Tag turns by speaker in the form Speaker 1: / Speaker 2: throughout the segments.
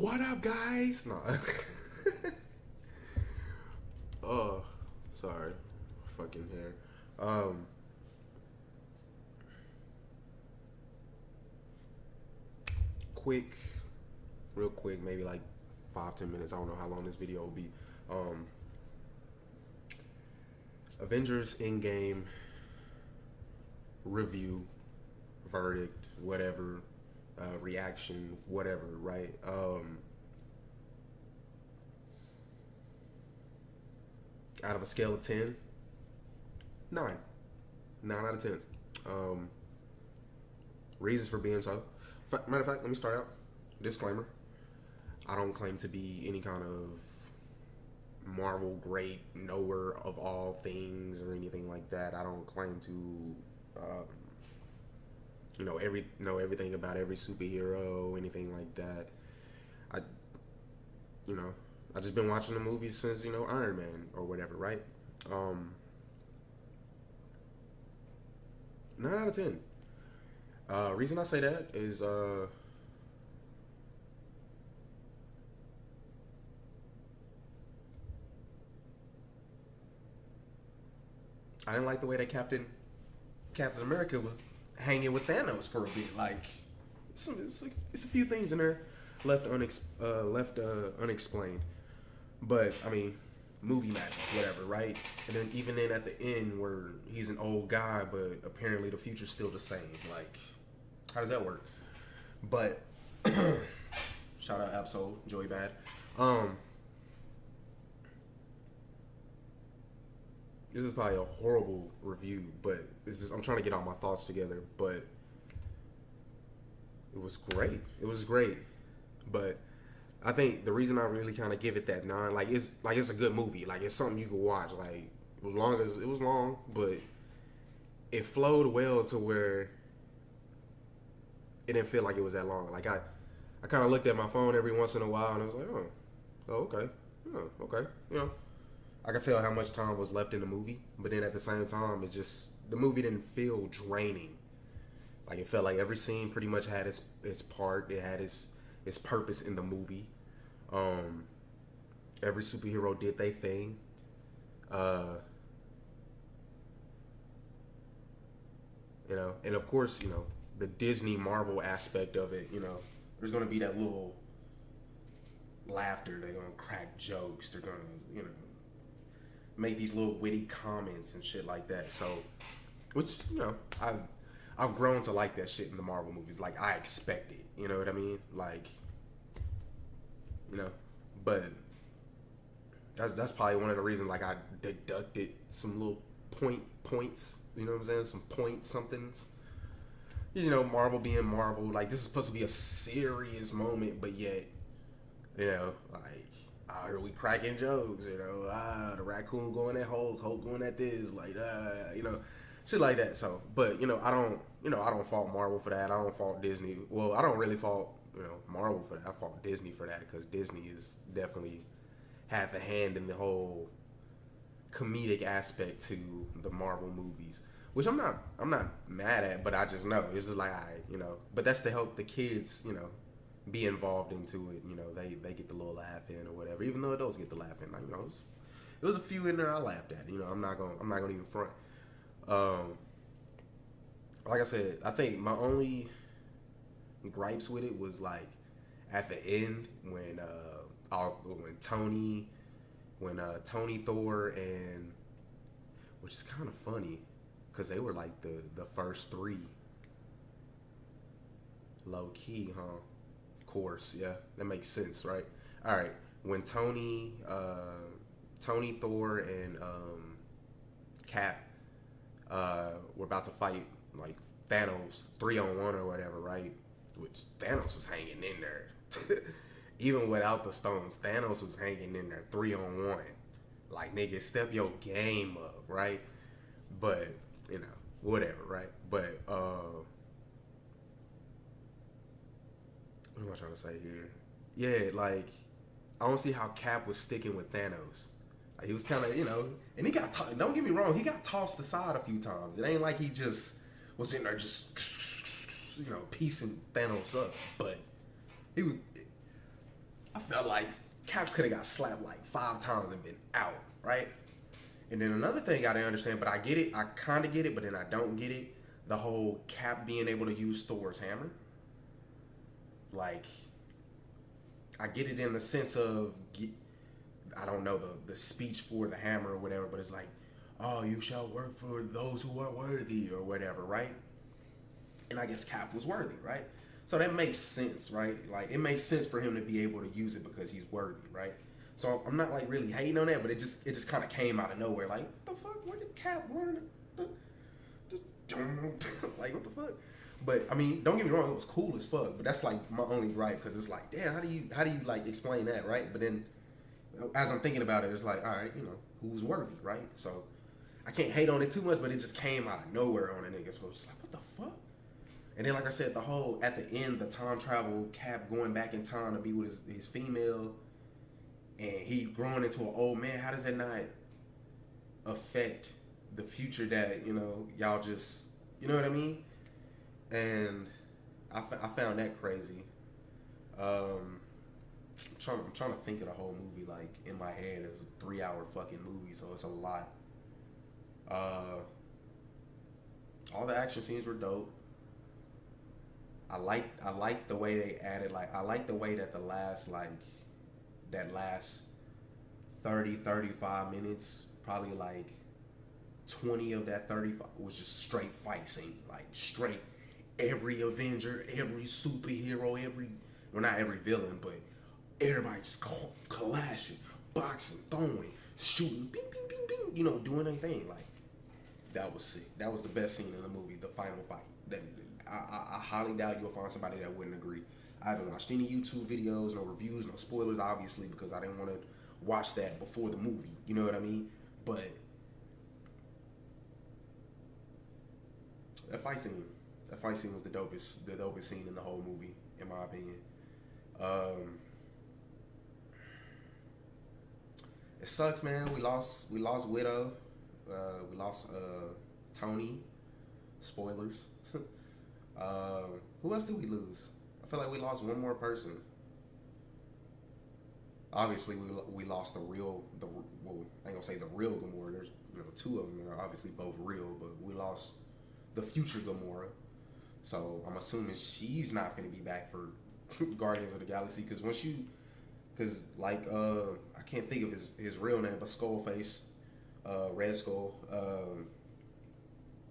Speaker 1: What up, guys? No. Oh, sorry. Fucking hair. Um, quick, real quick, maybe like 5-10 minutes. I don't know how long this video will be. Um, Avengers Endgame review, verdict, whatever, reaction, whatever, right? Out of a scale of 10, 9. 9 out of 10. Um, Reasons for being so. Matter of fact, let me start out. Disclaimer. I don't claim to be any kind of Marvel great knower of all things or anything like that. I don't claim to, know everything about every superhero, anything like that. I, you know, I just been watching the movies since Iron Man or whatever, right? Um, 9 out of 10. Reason I say that is I didn't like the way that Captain America was hanging with Thanos for a bit. Like, it's a few things in there left unexplained. But I mean, movie magic, whatever, right? And then even then at the end where he's an old guy, but apparently the future's still the same. Like, how does that work? But shout out Absol, Joey Bad. This is probably a horrible review, but I'm trying to get all my thoughts together. But it was great. It was great. But I think the reason I really kind of give it that 9, it's a good movie. Like, it's something you can watch. Like, it was long, but it flowed well to where it didn't feel like it was that long. Like, I kind of looked at my phone every once in a while and I was like, okay, okay, I could tell how much time was left in the movie, but then at the same time, the movie didn't feel draining. Like, it felt like every scene pretty much had its part. It had its purpose in the movie. Every superhero did their thing. And of course, the Disney Marvel aspect of it, there's gonna be that little laughter. They're gonna crack jokes. They're gonna, make these little witty comments and shit like that. So, which I've grown to like that shit in the Marvel movies. Like, I expect it. You know what I mean? Like, but that's probably one of the reasons. Like, I deducted some little points. You know what I'm saying? Some point somethings. Marvel being Marvel. Like, this is supposed to be a serious moment, but yet, like, out here we cracking jokes. The raccoon going at Hulk going at this. Like, shit like that. So, but I don't fault Marvel for that. I don't fault Disney. Well, I don't really fault Marvel for that. I fault Disney for that because Disney is definitely had the hand in the whole comedic aspect to the Marvel movies, which I'm not mad at, but I just know it's just like but that's to help the kids, be involved into it. They get the little laugh in or whatever, even though adults get the laugh in. Like, there was a few in there I laughed at. I'm not gonna even front. Like I said, I think my only gripes with it was like at the end when Tony Thor and, which is kind of funny because they were like the first three, low key, huh? Of course, yeah, that makes sense, right? All right, when Tony Thor and Cap were about to fight like Thanos 3-on-1 or whatever, right? Which Thanos was hanging in there. Even without the stones, Thanos was hanging in there 3-on-1. Like, nigga, step your game up, right? But, whatever, right? But, what am I trying to say here? Yeah, like, I don't see how Cap was sticking with Thanos. Like, he was kind of, and he got, don't get me wrong, he got tossed aside a few times. It ain't like he just was in there just, piecing Thanos up. But he was, I felt like Cap could have got slapped like 5 times and been out, right? And then another thing I didn't understand, but I get it. I kind of get it, but then I don't get it. The whole Cap being able to use Thor's hammer. Like, I get it in the sense of, I don't know the speech for the hammer or whatever, but it's like, oh, you shall work for those who are worthy or whatever, right? And I guess Cap was worthy, right? So that makes sense, right? Like, it makes sense for him to be able to use it because he's worthy, right? So I'm not like really hating on that, but it just kind of came out of nowhere. Like, what the fuck? Where did Cap learn it? Like, what the fuck? But I mean, don't get me wrong, it was cool as fuck. But that's like my only gripe because it's like, damn, how do you like explain that, right? But then, as I'm thinking about it, it's like, all right, who's worthy, right? So I can't hate on it too much, but it just came out of nowhere on a nigga. So it's like, what the fuck? And then, like I said, at the end, the time travel, Cap going back in time to be with his female, and he growing into an old man. How does that not affect the future that y'all just, you know what I mean? And I found that crazy. I'm trying to think of the whole movie like in my head. It was a 3-hour fucking movie, so it's a lot. All the action scenes were dope. I like the way they added, like, I like the way that that last 35 minutes, probably like 20 of that 35 was just straight fight scene, like straight every Avenger, every superhero, well, not every villain, but everybody just clashing, boxing, throwing, shooting, bing, bing, bing, bing, doing their thing. Like, that was sick. That was the best scene in the movie, the final fight. I highly doubt you'll find somebody that wouldn't agree. I haven't watched any YouTube videos, no reviews, no spoilers, obviously, because I didn't want to watch that before the movie. You know what I mean? But that fight scene was the dopest scene in the whole movie, in my opinion. It sucks, man. We lost Widow. We lost Tony. Spoilers. Who else did we lose? I feel like we lost one more person. Obviously, we lost I ain't gonna say the real Gamora. There's two of them that are obviously both real, but we lost the future Gamora. So I'm assuming she's not gonna be back for Guardians of the Galaxy, because I can't think of his real name, but Skullface, Red Skull.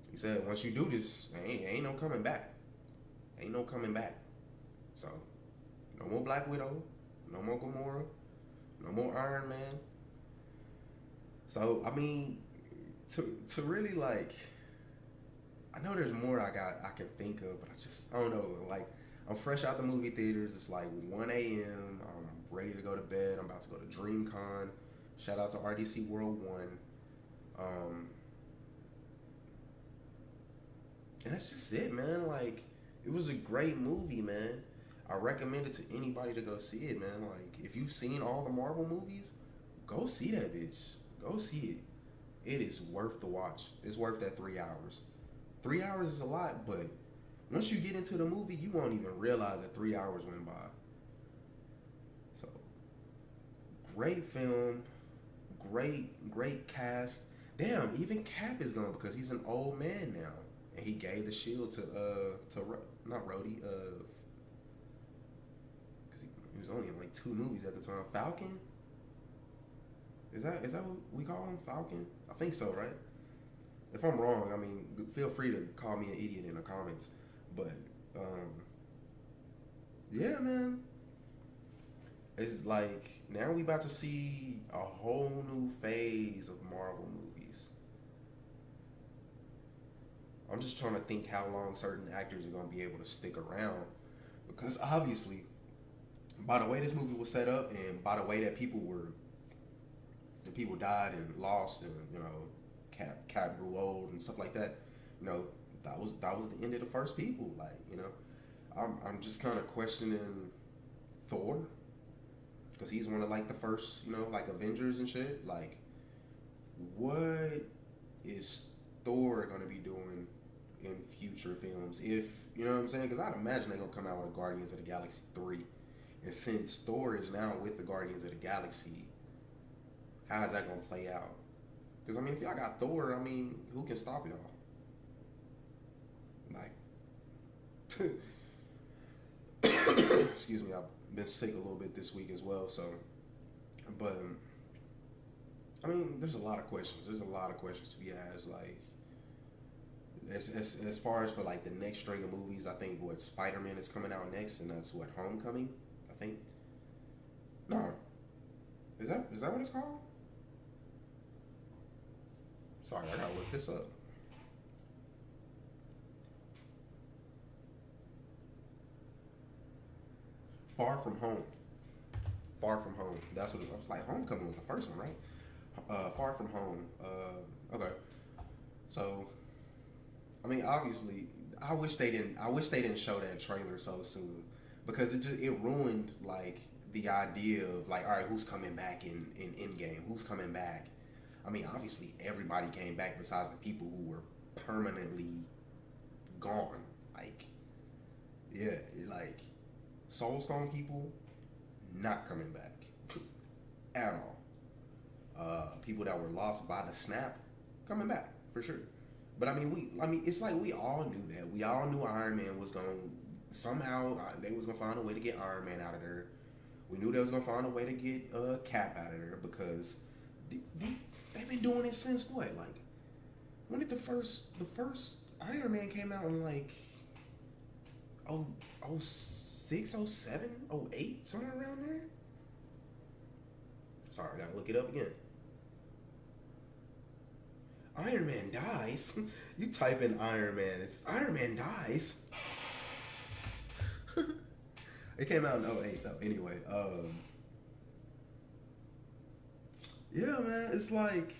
Speaker 1: He said, once you do this, ain't no coming back. Ain't no coming back. So, no more Black Widow, no more Gamora, no more Iron Man. So, I mean, to really, like, I know there's more I can think of, but I don't know. Like, I'm fresh out the movie theaters. It's like 1 a.m. I'm ready to go to bed. I'm about to go to DreamCon. Shout out to RDC World 1. And that's just it, man. Like, it was a great movie, man. I recommend it to anybody to go see it, man. Like, if you've seen all the Marvel movies, go see that bitch. Go see it. It is worth the watch. It's worth that 3 hours. 3 hours is a lot, but once you get into the movie, you won't even realize that 3 hours went by. So, great film. Great cast. Damn, even Cap is gone because he's an old man now. And he gave the shield to not Rhodey, because he was only in like 2 movies at the time. Falcon? Is that what we call him? Falcon? I think so, right? If I'm wrong, I mean, feel free to call me an idiot in the comments. But yeah, man. It's like, now we about to see a whole new phase of Marvel movies. I'm just trying to think how long certain actors are going to be able to stick around. Because obviously, by the way this movie was set up and by the way that people died and lost, and Cap grew old and stuff like that, that was the end of the first people. Like, I'm just kind of questioning Thor, because he's one of like the first, like Avengers and shit. Like, what is Thor gonna be doing in future films? If you know what I'm saying, because I'd imagine they're gonna come out with a Guardians of the Galaxy 3, And since Thor is now with the Guardians of the Galaxy, how is that gonna play out? Because I mean, if y'all got Thor, I mean, who can stop y'all? Like, excuse me, I've been sick a little bit this week as well. So, but I mean, there's a lot of questions. There's a lot of questions to be asked. Like, as far as for like the next string of movies, I think what Spider-Man is coming out next, and that's what Homecoming. I think. No, is that what it's called? Sorry, I gotta look this up. Far From Home. Far From Home. That's what I was like. Homecoming was the first one, right? Far From Home. Okay. So, I mean, obviously, I wish they didn't. I wish they didn't show that trailer so soon because it ruined like the idea of like, all right, who's coming back in Endgame? Who's coming back? I mean, obviously, everybody came back besides the people who were permanently gone. Like, yeah, like Soul Stone people not coming back at all. People that were lost by the snap coming back for sure. But I mean, it's like we all knew that. We all knew Iron Man was going to somehow they was gonna find a way to get Iron Man out of there. We knew they was gonna find a way to get Cap out of there because they've been doing it since what? Like, when did the first Iron Man came out in like 06, 07, 08, somewhere around there? Sorry, I gotta look it up again. Iron Man dies. You type in Iron Man, it's Iron Man dies. It came out in 08 though. Anyway, yeah, man, it's like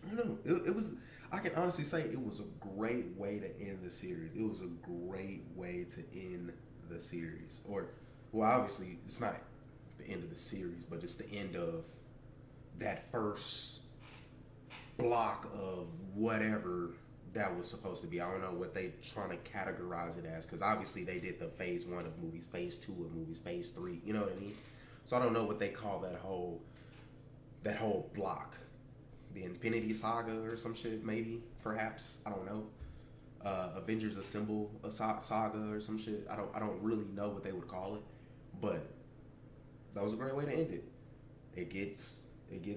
Speaker 1: I don't know. It was. I can honestly say it was a great way to end the series. It was a great way to end the series. Or, well, obviously it's not the end of the series, but it's the end of that first block of whatever that was supposed to be. I don't know what they trying to categorize it as because obviously they did the phase 1 of movies, phase 2 of movies, phase 3. You know what I mean? So I don't know what they call that whole block. The Infinity Saga or some shit, maybe, perhaps. I don't know. Avengers Assemble a saga or some shit. I don't really know what they would call it, but that was a great way to end it. It gets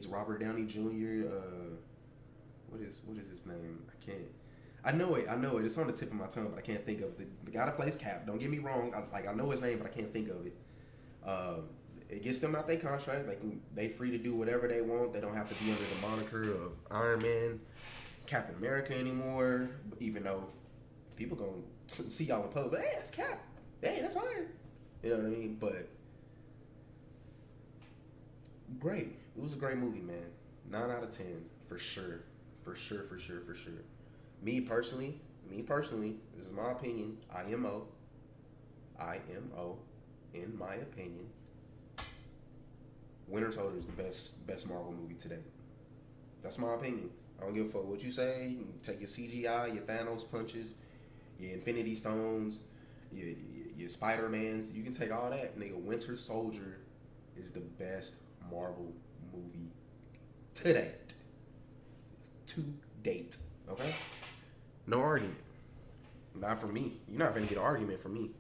Speaker 1: Robert Downey Jr. What is his name? I know it. It's on the tip of my tongue, but I can't think of it. The guy that plays Cap. Don't get me wrong. I know his name, but I can't think of it. It gets them out their contract. They free to do whatever they want. They don't have to be under the moniker of Iron Man, Captain America anymore. Even though people gonna see y'all in public, hey, that's Cap. Hey, that's Iron. You know what I mean? But great. It was a great movie, man. 9 out of 10 for sure. For sure. Me personally, this is my opinion. IMO, in my opinion, Winter Soldier is the best Marvel movie today. That's my opinion. I don't give a fuck what you say. You can take your CGI, your Thanos punches, your Infinity Stones, your Spider-Mans. You can take all that. Nigga, Winter Soldier is the best Marvel movie to date. Okay? No argument. Not for me. You're not going to get an argument from me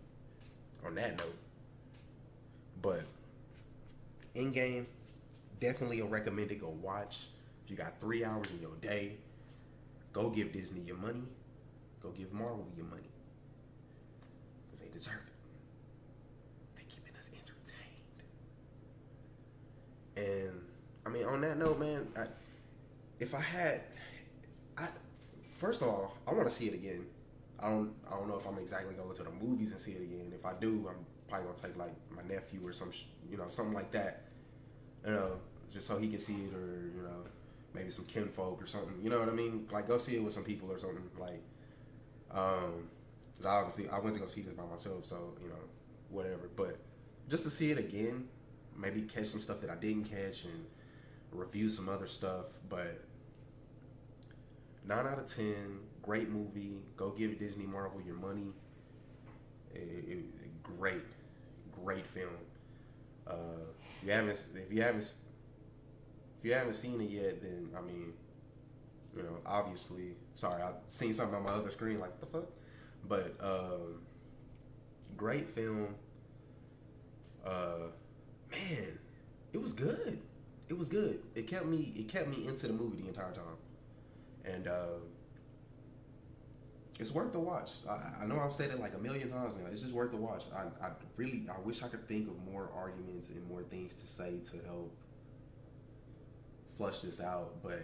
Speaker 1: on that note. But Endgame, definitely a recommended go watch. If you got 3 hours in your day, go give Disney your money. Go give Marvel your money. Because they deserve it. They keeping us entertained. And, I mean, on that note, man, first of all, I want to see it again. I don't know if I'm exactly going to the movies and see it again. If I do, I'm probably gonna take like my nephew or something like that, just so he can see it, or maybe some kinfolk or something. You know what I mean? Like go see it with some people or something. Like, because obviously I went to go see this by myself, so whatever. But just to see it again, maybe catch some stuff that I didn't catch and review some other stuff. But 9 out of 10, Great movie. Go give Disney Marvel your money. Great, great film. Uh, if you haven't, if you haven't, if you haven't seen it yet, then I mean, obviously, sorry, I seen something on my other screen. Like, what the fuck? But great film. Uh, Man, it was good. It was good. It kept me. It kept me into the movie the entire time, and it's worth the watch. I know I've said it like a million times now. It's just worth the watch. I wish I could think of more arguments and more things to say to help flush this out, but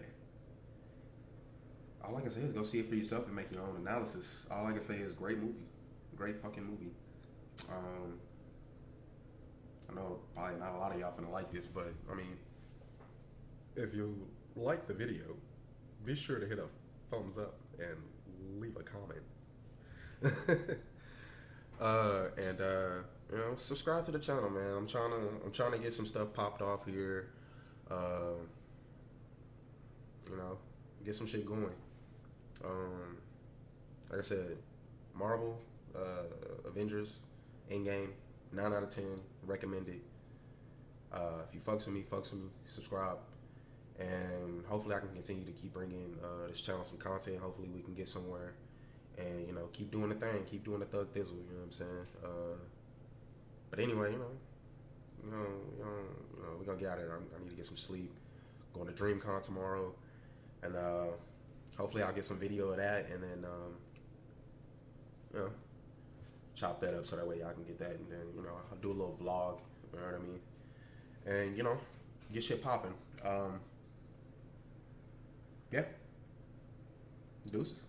Speaker 1: all I can say is go see it for yourself and make your own analysis. All I can say is great movie, great fucking movie. Um, I know probably not a lot of y'all finna like this, but I mean, if you like the video, be sure to hit a thumbs up and leave a comment. And subscribe to the channel, man. I'm trying to get some stuff popped off here. Uh, get some shit going. Like I said, Marvel, Avengers, Endgame, 9 out of 10, recommended. If you fucks with me, subscribe, and hopefully I can continue to keep bringing this channel some content. Hopefully we can get somewhere, and keep doing the thing, keep doing the thug thizzle. You know what I'm saying? But anyway, we're gonna get out of there. I need to get some sleep. Going to DreamCon tomorrow, and hopefully I'll get some video of that, and then chop that up so that way y'all can get that, and then I'll do a little vlog. You know what I mean? And get shit popping. Yeah. Deuces.